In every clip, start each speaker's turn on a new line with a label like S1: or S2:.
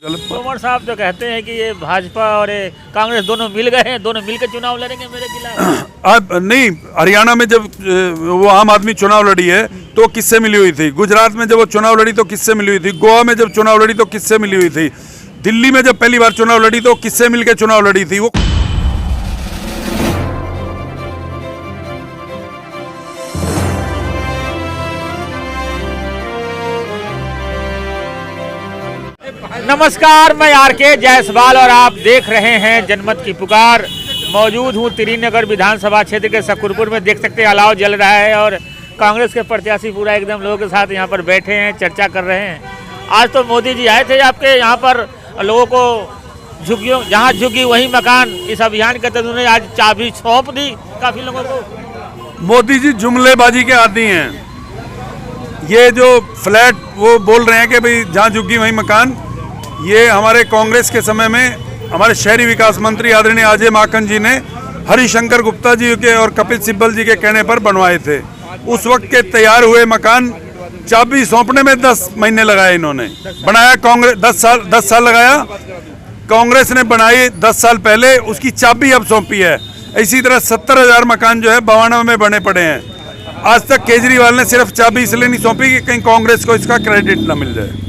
S1: तोमर साहब तो कहते हैं कि ये भाजपा और ये कांग्रेस दोनों मिल गए हैं, दोनों मिलकर चुनाव लड़ेंगे मेरे खिलाफ।
S2: अब नहीं, हरियाणा में जब वो आम आदमी चुनाव लड़ी है तो किससे मिली हुई थी? गुजरात में जब वो चुनाव लड़ी तो किससे मिली हुई थी? गोवा में जब चुनाव लड़ी तो किससे मिली हुई थी? दिल्ली में जब पहली बार चुनाव लड़ी तो किससे मिलकर चुनाव लड़ी थी? वो
S3: नमस्कार, मैं आरके जायसवाल और आप देख रहे हैं जनमत की पुकार। मौजूद हूँ त्रिनगर विधानसभा क्षेत्र के शकरपुर में। देख सकते हैं अलाव जल रहा है और कांग्रेस के प्रत्याशी पूरा एकदम लोगों के साथ यहाँ पर बैठे हैं, चर्चा कर रहे हैं। आज तो मोदी जी आए थे आपके यहाँ पर, लोगों को झुग्गियों जहाँ झुग्गी वही मकान, इस अभियान के तहत उन्होंने आज चाबी सौंप दी काफ़ी लोगों को।
S2: मोदी जी जुमलेबाजी के आदी हैं। ये जो फ्लैट वो बोल रहे हैं कि भाई जहाँ झुग्गी वही मकान, ये हमारे कांग्रेस के समय में हमारे शहरी विकास मंत्री आदरणीय अजय माकन जी ने हरिशंकर गुप्ता जी के और कपिल सिब्बल जी के कहने पर बनवाए थे। उस वक्त के तैयार हुए मकान चाबी सौंपने में 10 महीने लगाए इन्होंने। बनाया कांग्रेस 10 साल लगाया, कांग्रेस ने बनाई 10 साल पहले, उसकी चाबी अब सौंपी है। इसी तरह 70,000 मकान जो है 92 में बने पड़े हैं। आज तक केजरीवाल ने सिर्फ चाबी इसलिए नहीं सौंपी कि कहीं कांग्रेस को इसका क्रेडिट न मिल जाए।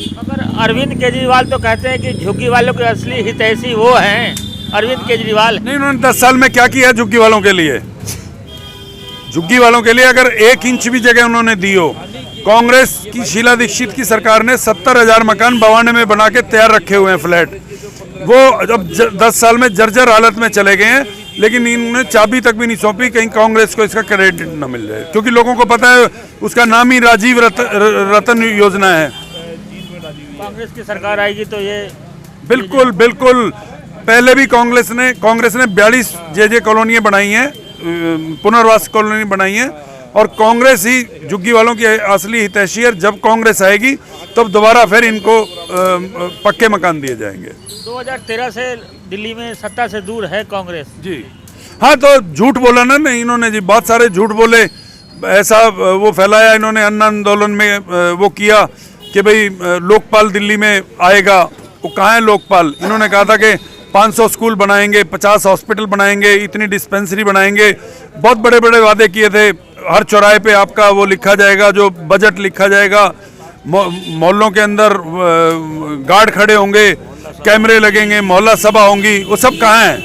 S3: मगर अरविंद केजरीवाल तो कहते हैं कि झुग्गी वालों के असली हितैषी वो हैं, अरविंद केजरीवाल।
S2: नहीं, उन्होंने 10 साल में क्या किया झुग्गी वालों के लिए? झुग्गी वालों के लिए अगर 1 इंच भी जगह उन्होंने दी हो। कांग्रेस की शीला दीक्षित की सरकार ने 70,000 मकान 92 में बना के तैयार रखे हुए हैं फ्लैट। वो अब 10 साल में जर्जर हालत में चले गए हैं, लेकिन इन्होंने चाबी तक भी नहीं सौंपी कहीं कांग्रेस को इसका क्रेडिट न मिल जाए, क्योंकि लोगों को पता है उसका नाम ही राजीव रतन योजना है।
S3: कांग्रेस की सरकार आएगी तो ये
S2: बिल्कुल पहले भी कांग्रेस ने 42 जे कॉलोनियाँ बनाई हैं, पुनर्वास कॉलोनी बनाई हैं, और कांग्रेस ही झुग्गी वालों की असली हितैषी है। जब कांग्रेस आएगी तब दोबारा फिर इनको पक्के मकान दिए जाएंगे।
S3: 2013 से दिल्ली में सत्ता से दूर है कांग्रेस
S2: जी। हाँ, तो झूठ बोला ना इन्होंने जी, बहुत सारे झूठ बोले। ऐसा वो फैलाया इन्होंने, अन्न आंदोलन में वो किया कि भाई लोकपाल दिल्ली में आएगा। वो कहाँ है लोकपाल? इन्होंने कहा था कि 500 स्कूल बनाएंगे, 50 हॉस्पिटल बनाएंगे, इतनी डिस्पेंसरी बनाएंगे। बहुत बड़े बड़े वादे किए थे। हर चौराहे पे आपका वो लिखा जाएगा, जो बजट लिखा जाएगा। मोहल्लों के अंदर गार्ड खड़े होंगे, कैमरे लगेंगे, मोहल्ला सभा होंगी। वो सब कहाँ है?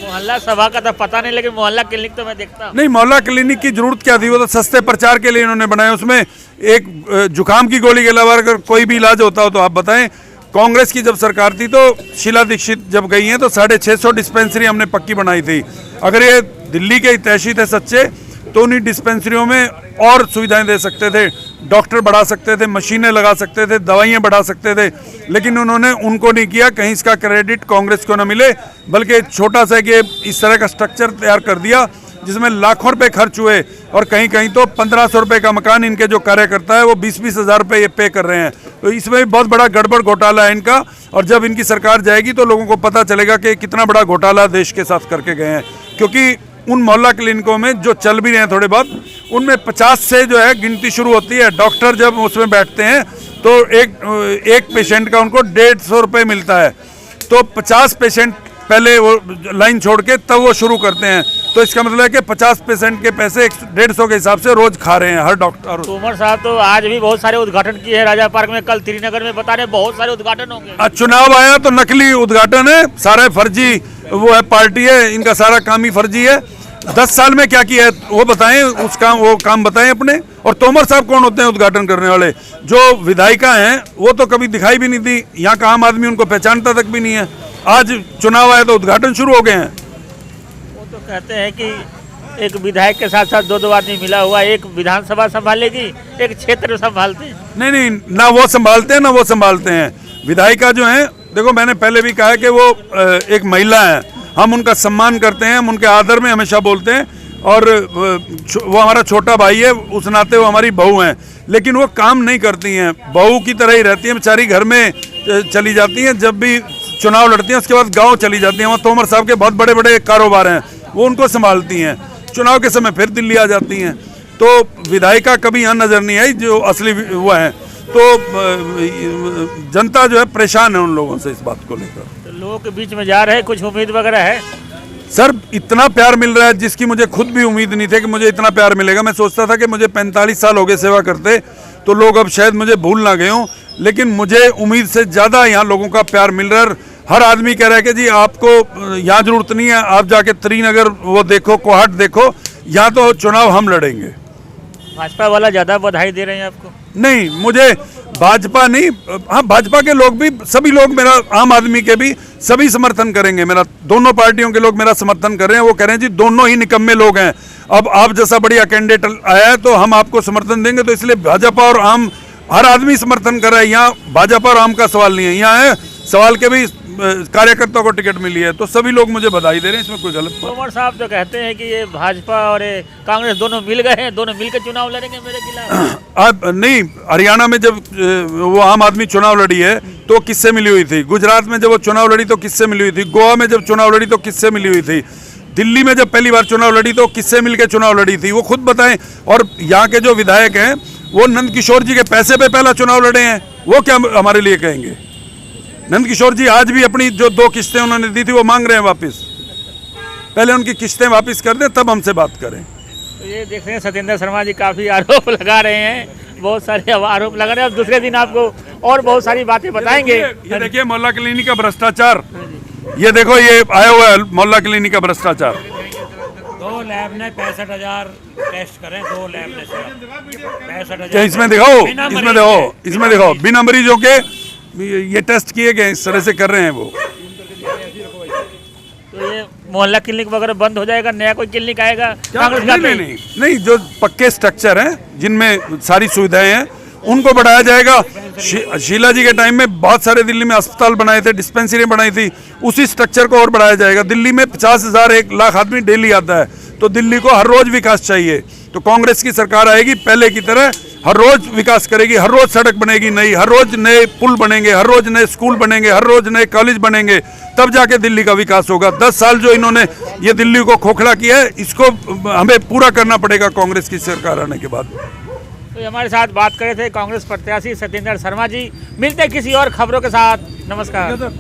S3: मोहल्ला सभा का तो पता नहीं, लेकिन मोहल्ला क्लिनिक तो मैं देखता हूँ।
S2: नहीं, मोहल्ला क्लिनिक की जरूरत क्या थी? वो तो सस्ते प्रचार के लिए इन्होंने बनाया। उसमें एक जुकाम की गोली के अलावा अगर कोई भी इलाज होता हो तो आप बताएं। कांग्रेस की जब सरकार थी तो शीला दीक्षित जब गई हैं तो 650 डिस्पेंसरी हमने पक्की बनाई थी। अगर ये दिल्ली के हितैषी थे सच्चे तो उन्हीं डिस्पेंसरियों में और सुविधाएं दे सकते थे, डॉक्टर बढ़ा सकते थे, मशीनें लगा सकते थे, दवाइयां बढ़ा सकते थे, लेकिन उन्होंने उनको नहीं किया। कहीं इसका क्रेडिट कांग्रेस को न मिले, बल्कि छोटा सा कि इस तरह का स्ट्रक्चर तैयार कर दिया जिसमें लाखों रुपए खर्च हुए, और कहीं कहीं तो 1500 रुपये का मकान इनके जो कार्यकर्ता है वो 20-20 हज़ार रुपये ये पे कर रहे हैं। तो इसमें भी बहुत बड़ा गड़बड़ घोटाला है इनका, और जब इनकी सरकार जाएगी तो लोगों को पता चलेगा कि कितना बड़ा घोटाला देश के साथ करके गए हैं। क्योंकि उन मोहल्ला क्लिनिकों में जो चल भी रहे हैं थोड़े बहुत, उनमें 50 से जो है गिनती शुरू होती है। डॉक्टर जब उसमें बैठते हैं तो एक पेशेंट का उनको 150 रुपये मिलता है। तो 50 पेशेंट पहले वो लाइन छोड़ के तब वो शुरू करते हैं। तो इसका मतलब है कि 50% के पैसे 150 के हिसाब से रोज खा रहे हैं हर डॉक्टर।
S3: तोमर साहब तो आज भी बहुत सारे उद्घाटन किए हैं राजा पार्क में, कल त्रिनगर में बता रहे बहुत सारे उद्घाटन होंगे।
S2: चुनाव आया तो नकली उद्घाटन है, सारा फर्जी वो है, पार्टी है, इनका सारा काम ही फर्जी है। 10 साल में क्या किया है वो बताएं, वो काम बताएं अपने। और तोमर साहब कौन होते हैं उद्घाटन करने वाले? जो विधायिका हैं वो तो कभी दिखाई भी नहीं दी, यहाँ का आम आदमी उनको पहचानता तक भी नहीं है। आज चुनाव आया तो उद्घाटन शुरू हो गए हैं।
S3: वो तो कहते हैं कि एक विधायक के साथ साथ 2 आदमी मिला हुआ, एक विधानसभा संभालेगी, एक क्षेत्र संभालते हैं।
S2: नहीं, ना वो संभालते हैं ना वो संभालते हैं। विधायिका जो है, देखो मैंने पहले भी कहा कि वो एक महिला है, हम उनका सम्मान करते हैं, हम उनके आदर में हमेशा बोलते हैं, और वो हमारा छोटा भाई है, उस नाते वो हमारी बहू हैं। लेकिन वो काम नहीं करती हैं, बहू की तरह ही रहती हैं बेचारी, घर में चली जाती हैं। जब भी चुनाव लड़ती हैं उसके बाद गांव चली जाती हैं। वहाँ तोमर साहब के बहुत बड़े बड़े कारोबार हैं, वो उनको संभालती हैं। चुनाव के समय फिर दिल्ली आ जाती हैं। तो विधायिका कभी यहाँ नजर नहीं आई जो असली वो हैं। तो जनता जो है परेशान है उन लोगों से इस बात को लेकर।
S3: तो लोगों के बीच में जा रहे हैं, कुछ उम्मीद वगैरह है?
S2: सर इतना प्यार मिल रहा है जिसकी मुझे खुद भी उम्मीद नहीं थी कि मुझे इतना प्यार मिलेगा। मैं सोचता था कि मुझे 45 साल हो गए सेवा करते, तो लोग अब शायद मुझे भूल ना गए हों, लेकिन मुझे उम्मीद से ज़्यादा यहाँ लोगों का प्यार मिल रहा है। हर आदमी कह रहा है कि जी आपको यहाँ जरूरत नहीं है, आप जाके त्रिनगर वो देखो, कोहाट देखो, यहाँ तो चुनाव हम लड़ेंगे।
S3: भाजपा वाला ज़्यादा बधाई दे रहे हैं आपको?
S2: नहीं, मुझे भाजपा नहीं, हाँ भाजपा के लोग भी, सभी लोग मेरा, आम आदमी के भी सभी समर्थन करेंगे मेरा। दोनों पार्टियों के लोग मेरा समर्थन कर रहे हैं। वो कह रहे हैं जी दोनों ही निकम्मे लोग हैं, अब आप जैसा बढ़िया कैंडिडेट आया है तो हम आपको समर्थन देंगे। तो इसलिए भाजपा और आम हर आदमी समर्थन कर रहा है। यहाँ भाजपा और आम का सवाल नहीं है, यहाँ है सवाल के भी कार्यकर्ताओं को टिकट मिली है, तो सभी लोग मुझे बधाई दे रहे हैं, इसमें कोई गलत बात।
S3: तोमर साहब तो कहते हैं कि ये भाजपा और ये कांग्रेस दोनों मिल गए हैं, दोनों मिलकर चुनाव लड़ेंगे मेरे खिलाफ।
S2: अब नहीं, हरियाणा में जब वो आम आदमी चुनाव लड़ी है तो किससे मिली हुई थी? गुजरात में जब वो चुनाव लड़ी तो किससे मिली हुई थी? गोवा में जब चुनाव लड़ी तो किससे मिली हुई थी? दिल्ली में जब पहली बार चुनाव लड़ी तो किससे मिलकर चुनाव लड़ी थी? वो खुद बताएं। और यहाँ के जो विधायक हैं वो नंद किशोर जी के पैसे पे पहला चुनाव लड़े हैं, वो क्या हमारे लिए कहेंगे? नंद किशोर जी आज भी अपनी जो 2 किस्तें उन्होंने दी थी वो मांग रहे हैं वापस। पहले उनकी किस्तें वापस कर दें तब हमसे बात करें।
S3: तो ये देख रहे हैं सत्येंद्र शर्मा जी काफ़ी आरोप लगा रहे हैं, बहुत सारे आरोप लगा रहे हैं। अब दूसरे दिन आपको और बहुत सारी बातें बताएंगे।
S2: ये देखिए मोहल्ला क्लिनिक का भ्रष्टाचार, ये देखो ये आया हुआ है मोहल्ला क्लिनिक का भ्रष्टाचार।
S4: 2 लैब ने 65,000 टेस्ट करें, 2 लैब ने 65,000।
S2: क्या इसमें दिखाओ, इसमें देखो, इसमें देखो बिना मरीजों के ये टेस्ट किए गए, इस तरह से कर रहे हैं वो।
S3: तो ये मोहल्ला क्लिनिक वगैरह बंद हो जाएगा, नया कोई क्लिनिक आएगा?
S2: नहीं, जो पक्के स्ट्रक्चर हैं जिनमें सारी सुविधाएं हैं उनको बढ़ाया जाएगा। शीला जी के टाइम में बहुत सारे दिल्ली में अस्पताल बनाए थे, डिस्पेंसरी बनाई थी, उसी स्ट्रक्चर को और बढ़ाया जाएगा। दिल्ली में 50,000 1 लाख आदमी डेली आता है, तो दिल्ली को हर रोज विकास चाहिए। तो कांग्रेस की सरकार आएगी पहले की तरह हर रोज विकास करेगी, हर रोज सड़क बनेगी नई, हर रोज नए पुल बनेंगे, हर रोज नए स्कूल बनेंगे, हर रोज नए कॉलेज बनेंगे, तब जाके दिल्ली का विकास होगा। 10 साल जो इन्होंने ये दिल्ली को खोखला किया है, इसको हमें पूरा करना पड़ेगा कांग्रेस की सरकार आने के बाद।
S3: तो हमारे साथ बात करे थे कांग्रेस प्रत्याशी सत्येंद्र शर्मा जी। मिलते हैं किसी और खबरों के साथ। नमस्कार।